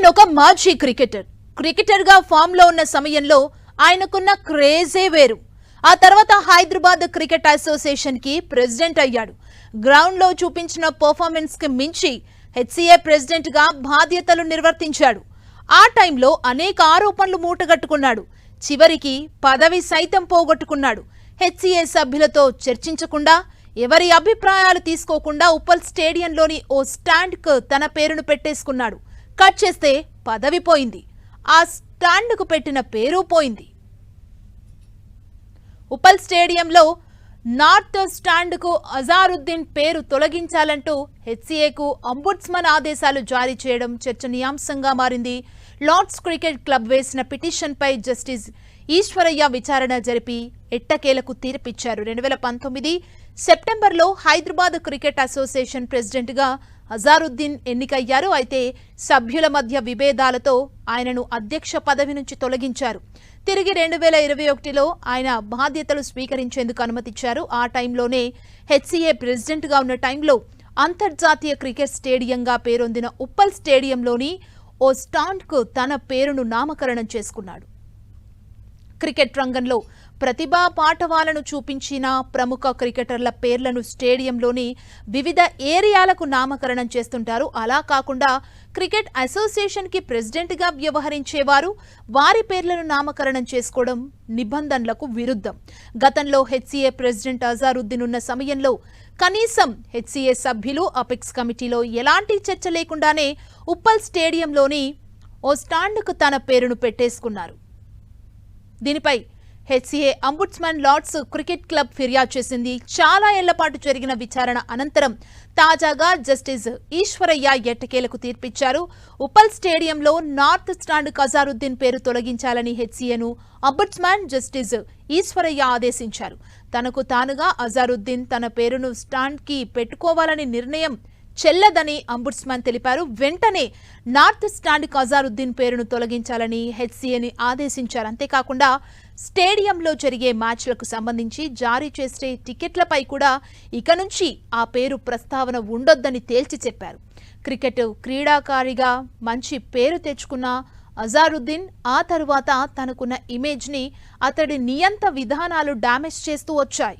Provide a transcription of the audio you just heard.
అజారుద్దీన్ ఒక మాజీ క్రికెటర్ గా ఫామ్ లో ఉన్న సమయంలో ఆయనకున్న క్రేజే వేరు. ఆ తర్వాత హైదరాబాద్ క్రికెట్ అసోసియేషన్ కి ప్రెసిడెంట్ అయ్యాడు. గ్రౌండ్ లో చూపించిన పర్ఫార్మెన్స్ కి మించి హెచ్సిఏ ప్రెసిడెంట్ గా బాధ్యతలు నిర్వర్తించాడు. ఆ టైంలో అనేక ఆరోపణలు మూటగట్టుకున్నాడు. చివరికి పదవి సైతం పోగొట్టుకున్నాడు. హెచ్సిఏ సభ్యులతో చర్చించకుండా, ఎవరి అభిప్రాయాలు తీసుకోకుండా ఉప్పల్ స్టేడియంలోని ఓ స్టాండ్ కు తన పేరును పెట్టేసుకున్నాడు. కట్ చేస్తే పదవి పోయింది, ఆ స్టాండ్ కు పెట్టిన పేరు పోయింది. ఉప్పల్ స్టేడియంలో నార్త్ స్టాండ్ కు అజారుద్దీన్ పేరు తొలగించాలంటూ హెచ్సిఏకు అంబుడ్స్మన్ ఆదేశాలు జారీ చేయడం చర్చనీయాంశంగా మారింది. లార్డ్స్ క్రికెట్ క్లబ్ వేసిన పిటిషన్ పై జస్టిస్ ఈశ్వరయ్య విచారణ జరిపి ఎట్టకేలకు తీర్పిచ్చారు. 2019 సెప్టెంబర్లో హైదరాబాద్ క్రికెట్ అసోసియేషన్ ప్రెసిడెంట్ గా అజారుద్దీన్ ఎన్నికయ్యారు. అయితే సభ్యుల మధ్య విభేదాలతో ఆయనను అధ్యక్ష పదవి నుంచి తొలగించారు. తిరిగి 2021లో ఆయన బాధ్యతలు స్వీకరించేందుకు అనుమతిచ్చారు. ఆ టైంలోనే హెచ్సిఏ ప్రెసిడెంట్ గా ఉన్న టైంలో అంతర్జాతీయ క్రికెట్ స్టేడియంగా పేరొందిన ఉప్పల్ స్టేడియంలోని ఓ స్టాండ్ కు తన పేరును నామకరణం చేసుకున్నాడు. క్రికెట్ రంగంలో ప్రతిభా పాఠవాలను చూపించిన ప్రముఖ క్రికెటర్ల పేర్లను స్టేడియంలోని వివిధ ఏరియాలకు నామకరణం చేస్తుంటారు. అలా కాకుండా క్రికెట్ అసోసియేషన్ కి ప్రెసిడెంట్ గా వ్యవహరించేవారు వారి పేర్లను నామకరణం చేసుకోవడం నిబంధనలకు విరుద్ధం. గతంలో హెచ్సిఏ ప్రెసిడెంట్ అజారుద్దీన్ ఉన్న సమయంలో కనీసం హెచ్సిఏ సభ్యులు అపెక్స్ కమిటీలో ఎలాంటి చర్చ లేకుండానే ఉప్పల్ స్టేడియంలోని ఓ స్టాండ్కు తన పేరును పెట్టేసుకున్నారు. దీనిపై HCA ombudsman Lord's cricket club ఫిర్యాదు చేసింది. చాలా ఏళ్ల పాటు జరిగిన విచారణ అనంతరం తాజాగా జస్టిస్ ఈశ్వరయ్య ఎట్టకేలకు తీర్పిచ్చారు. ఉప్పల్ స్టేడియంలో నార్త్ స్టాండ్ అజారుద్దీన్ పేరు తొలగించాలని హెచ్సిఏను అంబుడ్స్మన్ జస్టిస్ ఈశ్వరయ్య ఆదేశించారు. తనకు తానుగా అజారుద్దీన్ తన పేరును స్టాండ్ కి పెట్టుకోవాలని నిర్ణయం చెల్లదని అంబుడ్స్మన్ తెలిపారు. వెంటనే నార్త్ స్టాండ్ అజారుద్దీన్ పేరును తొలగించాలని హెచ్సిఏని ఆదేశించారు. అంతేకాకుండా స్టేడియంలో జరిగే మ్యాచ్లకు సంబంధించి జారీ చేసే టికెట్లపై కూడా ఇక నుంచి ఆ పేరు ప్రస్తావన ఉండొద్దని తేల్చి చెప్పారు. క్రికెట్ క్రీడాకారిగా మంచి పేరు తెచ్చుకున్న అజారుద్దీన్ ఆ తరువాత తనకున్న ఇమేజ్ ని అతడి నియంత విధానాలు డ్యామేజ్ చేస్తూ వచ్చాయి.